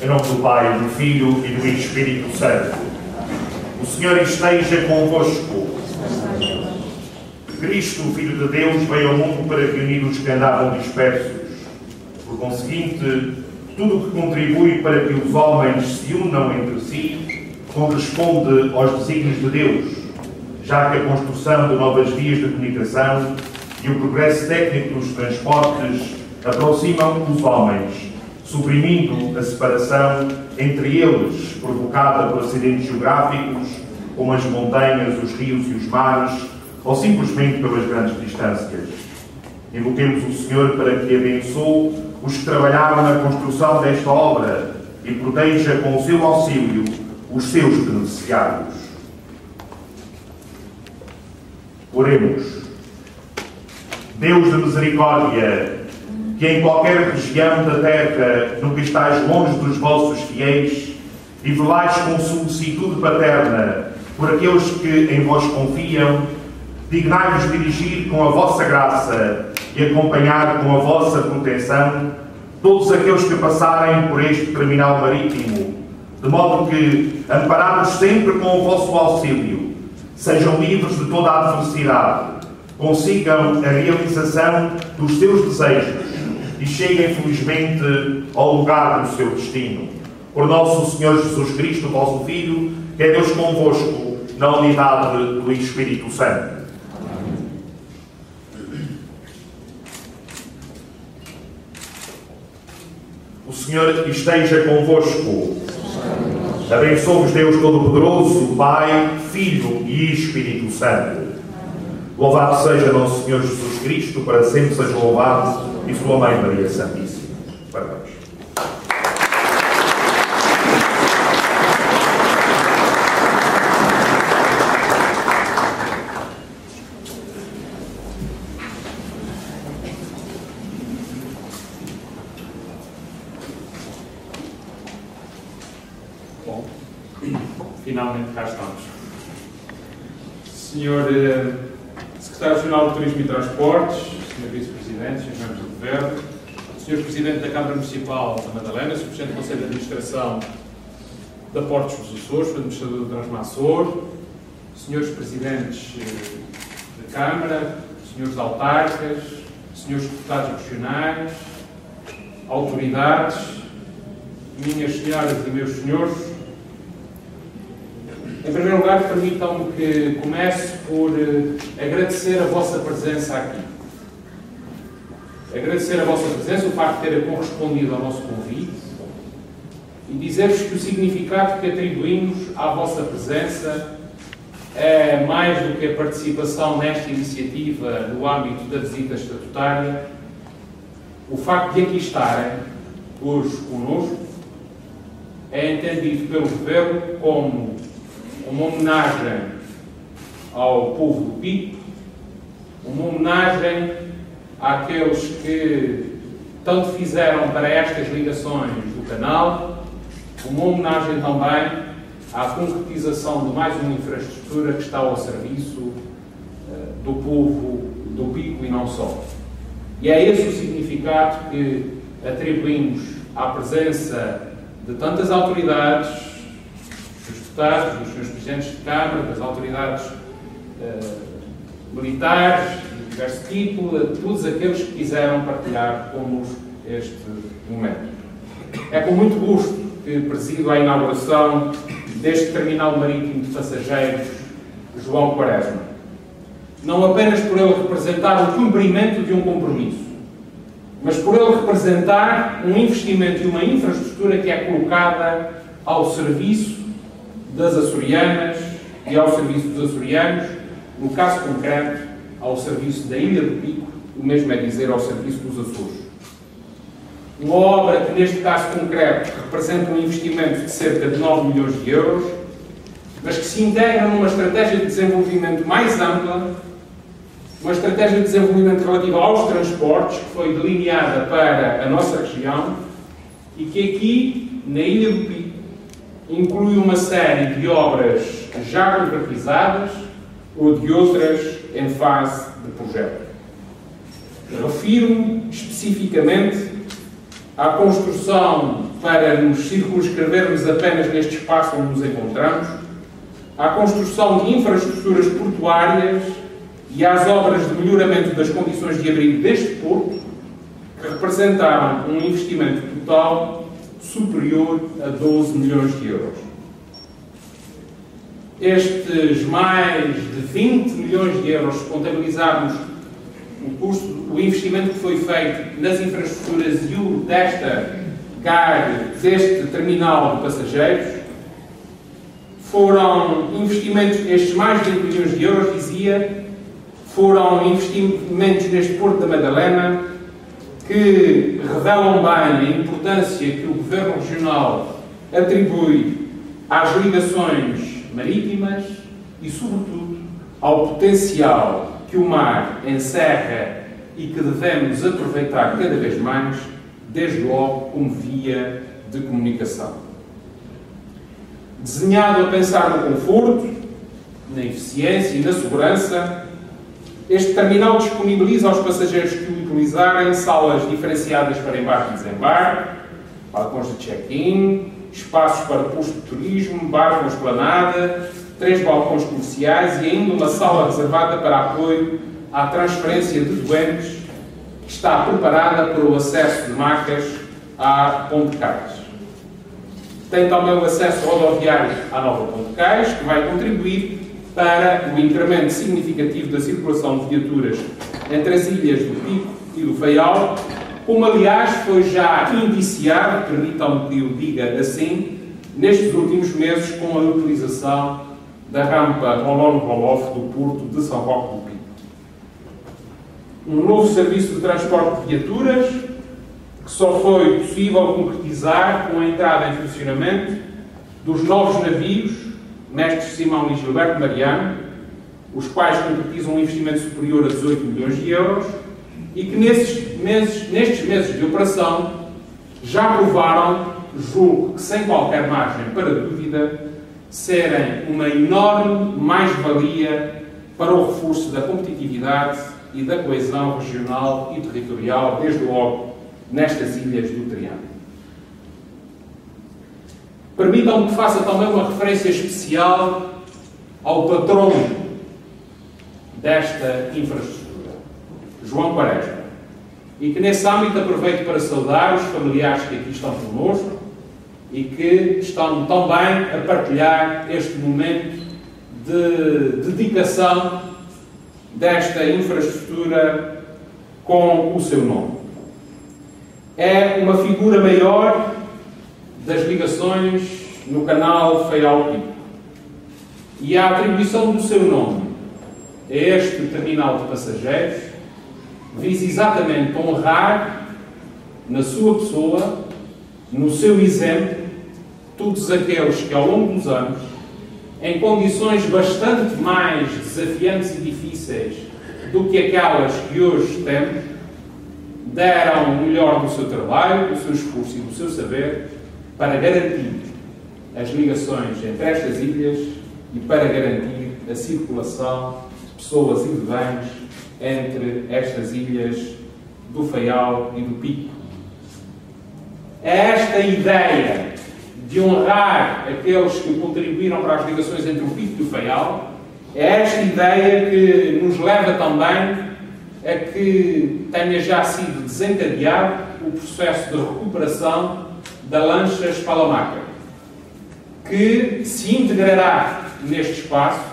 nome do Pai, do Filho e do Espírito Santo. O Senhor esteja convosco. Cristo, o Filho de Deus, veio ao mundo para reunir os que andavam dispersos. Por conseguinte, tudo o que contribui para que os homens se unam entre si corresponde aos desígnios de Deus, já que a construção de novas vias de comunicação e o progresso técnico dos transportes aproximam os homens, suprimindo a separação entre eles, provocada por acidentes geográficos, como as montanhas, os rios e os mares, ou simplesmente pelas grandes distâncias. Invoquemos o Senhor para que abençoe os que trabalharam na construção desta obra e proteja com o seu auxílio os seus beneficiários. Oremos. Deus de misericórdia, que em qualquer região da terra nunca estais longe dos vossos fiéis e velais com solicitude paterna por aqueles que em vós confiam, dignai-vos dirigir com a vossa graça e acompanhar com a vossa proteção todos aqueles que passarem por este terminal marítimo, de modo que, amparados sempre com o vosso auxílio, sejam livres de toda a adversidade, consigam a realização dos seus desejos e cheguem felizmente ao lugar do seu destino. Por nosso Senhor Jesus Cristo, vosso Filho, que é Deus convosco, na unidade do Espírito Santo. O Senhor esteja convosco. Abençoe-vos Deus Todo-Poderoso, Pai, Filho e Espírito Santo. Louvado seja nosso Senhor Jesus Cristo, para sempre seja louvado, e sua Mãe Maria Santíssima. Parabéns. Bom, finalmente cá estamos. Senhor Secretário-Geral de Turismo e Transportes, Sr. Vice-Presidente, Sr. Membros do Governo, Sr. Presidente da Câmara Municipal da Madalena, Sr. Presidente do Conselho de Administração da Portos dos Açores, Sr. Administrador do Transmaçor, Srs. Presidentes da Câmara, Srs. Autarcas, Srs. Deputados Regionais, autoridades, minhas senhoras e meus senhores. Em primeiro lugar, permitam-me que comece por agradecer a vossa presença aqui. Agradecer a vossa presença, o facto de terem correspondido ao nosso convite e dizer-vos que o significado que atribuímos à vossa presença é mais do que a participação nesta iniciativa no âmbito da visita estatutária. O facto de aqui estarem hoje connosco é entendido pelo Governo como uma homenagem ao povo do Pico, uma homenagem àqueles que tanto fizeram para estas ligações do canal, uma homenagem também à concretização de mais uma infraestrutura que está ao serviço do povo do Pico e não só. E é esse o significado que atribuímos à presença de tantas autoridades, dos deputados, dos seus presidentes de Câmara, das autoridades militares, de diverso tipo, a todos aqueles que quiseram partilhar connosco este momento. É com muito gosto que presido a inauguração deste terminal marítimo de passageiros João Quaresma. Não apenas por ele representar o cumprimento de um compromisso, mas por ele representar um investimento e uma infraestrutura que é colocada ao serviço das açorianas e ao serviço dos açorianos, no caso concreto, ao serviço da Ilha do Pico, o mesmo é dizer ao serviço dos Açores. Uma obra que, neste caso concreto, representa um investimento de cerca de 9 milhões de euros, mas que se integra numa estratégia de desenvolvimento mais ampla, uma estratégia de desenvolvimento relativa aos transportes, que foi delineada para a nossa região e que aqui, na Ilha do Pico, inclui uma série de obras já concretizadas ou de outras em fase de projeto. Refiro-me especificamente à construção para nos circunscrevermos apenas neste espaço onde nos encontramos, à construção de infraestruturas portuárias e às obras de melhoramento das condições de abrigo deste porto, que representaram um investimento total superior a 12 milhões de euros. Estes mais de 20 milhões de euros, se contabilizarmos o investimento que foi feito nas infraestruturas e o deste terminal de passageiros, foram investimentos, estes mais de 20 milhões de euros, dizia, foram investimentos neste Porto da Madalena que revelam bem a importância que o Governo Regional atribui às ligações marítimas e, sobretudo, ao potencial que o mar encerra e que devemos aproveitar cada vez mais, desde logo como via de comunicação. Desenhado a pensar no conforto, na eficiência e na segurança, este terminal disponibiliza aos passageiros que o utilizarem salas diferenciadas para embarque e desembarque, balcões de check-in, espaços para posto de turismo, bar com esplanada, 3 balcões comerciais e ainda uma sala reservada para apoio à transferência de doentes, que está preparada para o acesso de macas à Ponte Cais. Tem também o acesso rodoviário à nova Ponte Cais, que vai contribuir para o incremento significativo da circulação de viaturas entre as ilhas do Pico e do Faial, como aliás foi já indiciado, permitam-me que o diga assim, nestes últimos meses com a utilização da rampa roll-on-roll-off do Porto de São Roque do Pico. Um novo serviço de transporte de viaturas, que só foi possível concretizar com a entrada em funcionamento dos novos navios Mestre Simão e Gilberto Mariano, os quais concretizam um investimento superior a 18 milhões de euros e que nestes meses de operação já provaram, julgo que sem qualquer margem para dúvida, serem uma enorme mais-valia para o reforço da competitividade e da coesão regional e territorial, desde logo nestas ilhas do Triângulo. Permitam-me que faça também uma referência especial ao patrono desta infraestrutura, João Quaresma, e que nesse âmbito aproveito para saudar os familiares que aqui estão connosco e que estão também a partilhar este momento de dedicação desta infraestrutura com o seu nome. É uma figura maior das ligações no canal Faial-Pico. E a atribuição do seu nome a este terminal de passageiros visa exatamente honrar, na sua pessoa, no seu exemplo, todos aqueles que, ao longo dos anos, em condições bastante mais desafiantes e difíceis do que aquelas que hoje temos, deram o melhor do seu trabalho, do seu esforço e do seu saber para garantir as ligações entre estas ilhas e para garantir a circulação de pessoas e de bens entre estas ilhas do Faial e do Pico. É esta ideia de honrar aqueles que contribuíram para as ligações entre o Pico e o Faial, é esta ideia que nos leva também a que tenha já sido desencadeado o processo de recuperação da lancha Espalamaca, que se integrará neste espaço,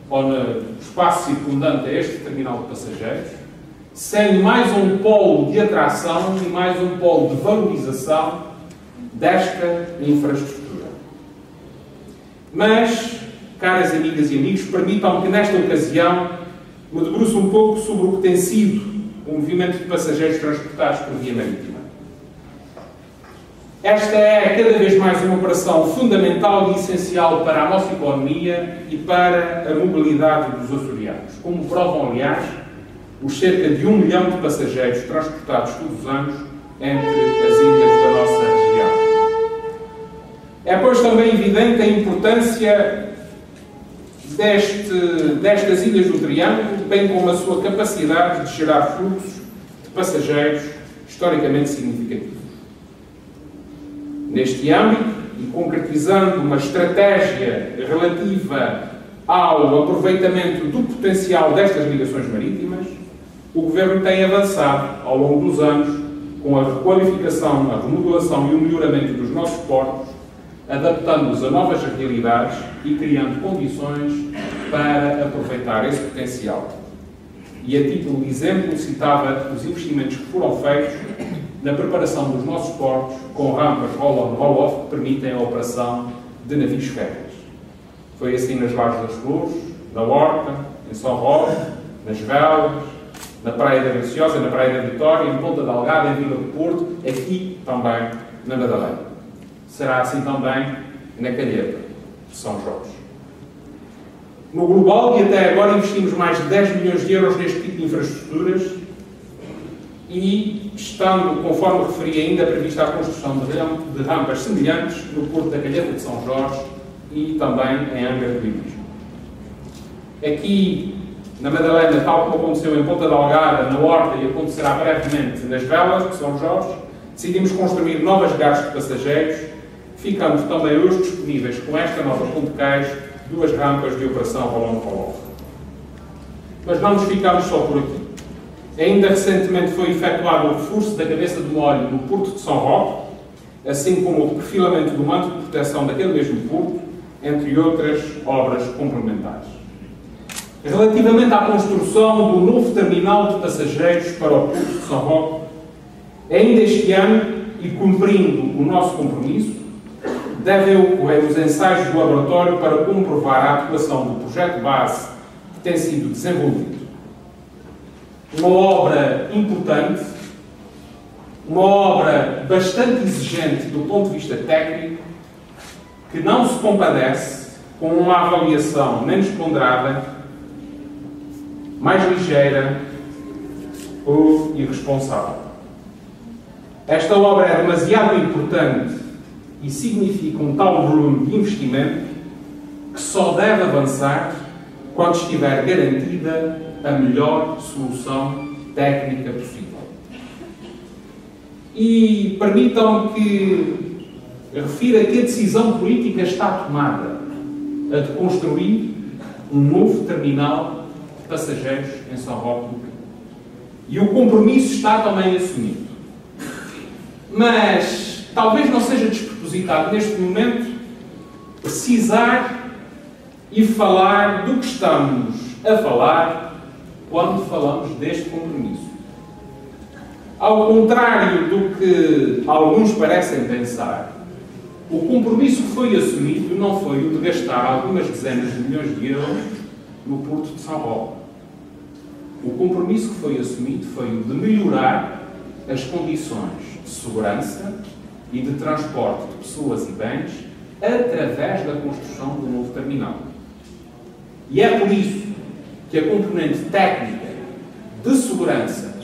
ou no espaço circundante a este terminal de passageiros, sendo mais um polo de atração e mais um polo de valorização desta infraestrutura. Mas, caras amigas e amigos, permitam-me que nesta ocasião me debruço um pouco sobre o que tem sido o movimento de passageiros transportados por via marítima. Esta é cada vez mais uma operação fundamental e essencial para a nossa economia e para a mobilidade dos açorianos, como provam, aliás, os cerca de 1 milhão de passageiros transportados todos os anos entre as ilhas da nossa região. É, pois, também evidente a importância destas ilhas do Triângulo, bem como a sua capacidade de gerar fluxos de passageiros historicamente significativos. Neste âmbito, e concretizando uma estratégia relativa ao aproveitamento do potencial destas ligações marítimas, o Governo tem avançado ao longo dos anos com a requalificação, a remodelação e o melhoramento dos nossos portos, adaptando-os a novas realidades e criando condições para aproveitar esse potencial. E a título de exemplo, citava os investimentos que foram feitos na preparação dos nossos portos com rampas roll-on, roll-off que permitem a operação de navios férreos. Foi assim nas Lajes das Flores, na Horta, em São Roque, nas Velas, na Praia da Graciosa, na Praia da Vitória, em Ponta Delgada, em Vila do Porto, aqui também na Madalena. Será assim também na Calheta de São Jorge. No global, e até agora, investimos mais de 10 milhões de euros neste tipo de infraestruturas e, estando, conforme referi, ainda prevista a construção de rampas semelhantes no Porto da Calheta de São Jorge e também em Angra do Heroísmo. Aqui, na Madalena, tal como aconteceu em Ponta Delgada, na Horta e acontecerá brevemente nas Velas de São Jorge, decidimos construir novas gares de passageiros, ficando também hoje disponíveis com esta nova ponte cais 2 rampas de operação roll-on roll-off. Mas não nos ficamos só por aqui. Ainda recentemente foi efetuado o reforço da cabeça de molho no Porto de São Roque, assim como o perfilamento do manto de proteção daquele mesmo porto, entre outras obras complementares. Relativamente à construção do novo terminal de passageiros para o Porto de São Roque, ainda este ano, e cumprindo o nosso compromisso, devem ocorrer os ensaios do laboratório para comprovar a atuação do projeto base que tem sido desenvolvido. Uma obra importante, uma obra bastante exigente do ponto de vista técnico, que não se compadece com uma avaliação menos ponderada, mais ligeira ou irresponsável. Esta obra é demasiado importante e significa um tal volume de investimento que só deve avançar quando estiver garantida a melhor solução técnica possível. E permitam que refira que a decisão política está tomada, a de construir um novo terminal de passageiros em São Roque do Pinho. E o compromisso está também assumido. Mas talvez não seja despropositado neste momento precisar e falar do que estamos a falar quando falamos deste compromisso. Ao contrário do que alguns parecem pensar, o compromisso que foi assumido não foi o de gastar algumas dezenas de milhões de euros no Porto de São Roque. O compromisso que foi assumido foi o de melhorar as condições de segurança e de transporte de pessoas e bens através da construção do novo terminal. E é por isso que a componente técnica de segurança,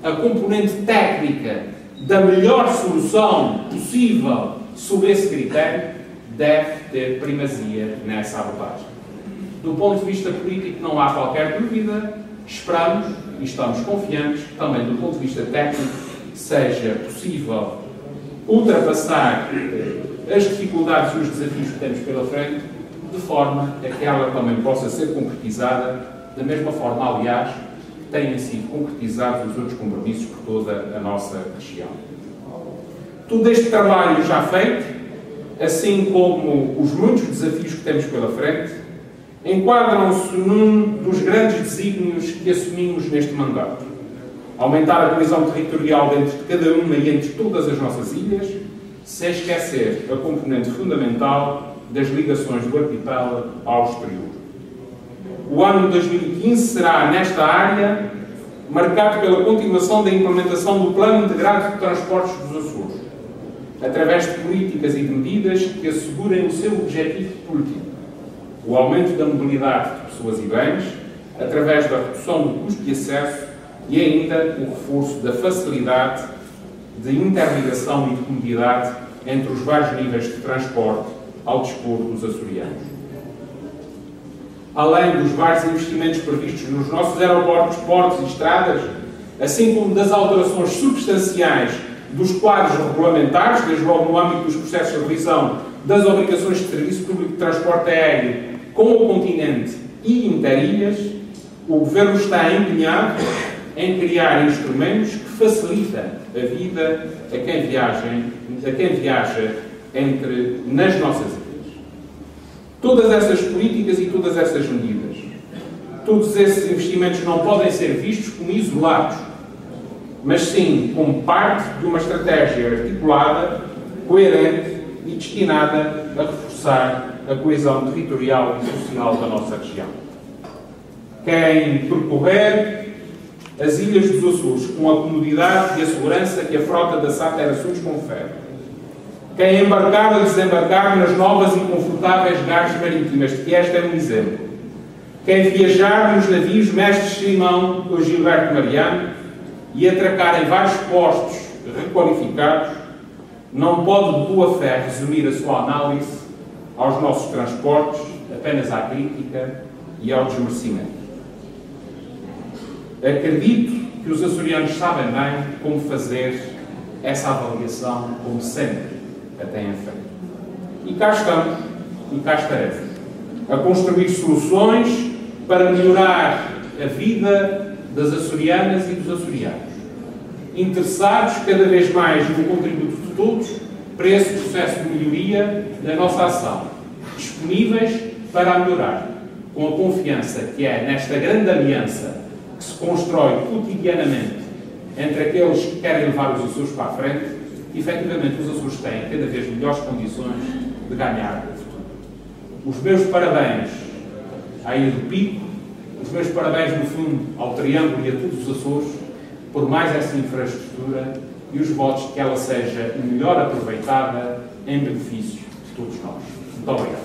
a componente técnica da melhor solução possível sob esse critério, deve ter primazia nessa abordagem. Do ponto de vista político, não há qualquer dúvida. Esperamos e estamos confiantes que também do ponto de vista técnico seja possível ultrapassar as dificuldades e os desafios que temos pela frente, de forma a que ela também possa ser concretizada da mesma forma, aliás, que têm sido concretizados os outros compromissos por toda a nossa região. Todo este trabalho já feito, assim como os muitos desafios que temos pela frente, enquadram-se num dos grandes desígnios que assumimos neste mandato. Aumentar a coesão territorial dentro de cada uma e entre todas as nossas ilhas, sem esquecer a componente fundamental das ligações do arquipélago ao exterior. O ano de 2015 será, nesta área, marcado pela continuação da implementação do Plano Integrado de Transportes dos Açores, através de políticas e de medidas que assegurem o seu objetivo político, o aumento da mobilidade de pessoas e bens, através da redução do custo de acesso e ainda o reforço da facilidade de interligação e de comodidade entre os vários níveis de transporte ao dispor dos açorianos. Além dos vários investimentos previstos nos nossos aeroportos, portos e estradas, assim como das alterações substanciais dos quadros regulamentares, desde logo no âmbito dos processos de revisão das obrigações de serviço público de transporte aéreo com o continente e interilhas, o Governo está empenhado em criar instrumentos que facilitem a vida a quem viaja nas nossas ilhas. Todas essas políticas e todas essas medidas, todos esses investimentos não podem ser vistos como isolados, mas sim como parte de uma estratégia articulada, coerente e destinada a reforçar a coesão territorial e social da nossa região. Quem percorrer as ilhas dos Açores com a comodidade e a segurança que a frota da SAP Açores confere, quem embarcar ou desembarcar nas novas e confortáveis garras marítimas, de que esta é um exemplo, quem viajar nos navios Mestre Simão ou Gilberto Mariano e atracar em vários postos requalificados, não pode de boa fé resumir a sua análise aos nossos transportes apenas à crítica e ao desmerecimento. Acredito que os açorianos sabem bem como fazer essa avaliação, como sempre a têm feito. E cá estamos, e cá estaremos, a construir soluções para melhorar a vida das açorianas e dos açorianos, interessados cada vez mais no contributo de todos para esse processo de melhoria da nossa ação, disponíveis para a melhorar, com a confiança que é nesta grande aliança que se constrói cotidianamente entre aqueles que querem levar os Açores para a frente e, efetivamente, os Açores têm cada vez melhores condições de ganhar o futuro. Os meus parabéns à Ilha do Pico, os meus parabéns, no fundo, ao Triângulo e a todos os Açores, por mais essa infraestrutura e os votos de que ela seja melhor aproveitada em benefício de todos nós. Muito obrigado.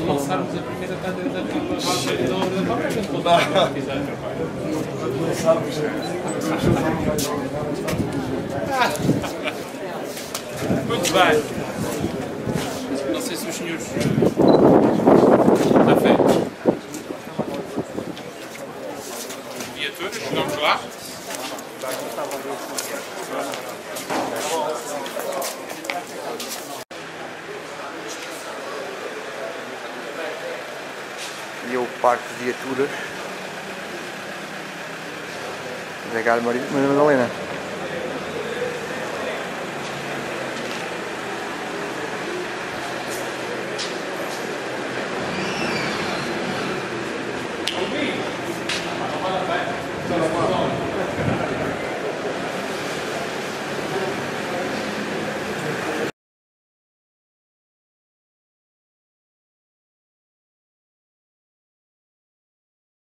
Lançarmos a primeira tanda da muito bem. Não sei se os senhores está feito. Viaturas, vamos lá. E o parque de viaturas da Garra Marítima da Madalena.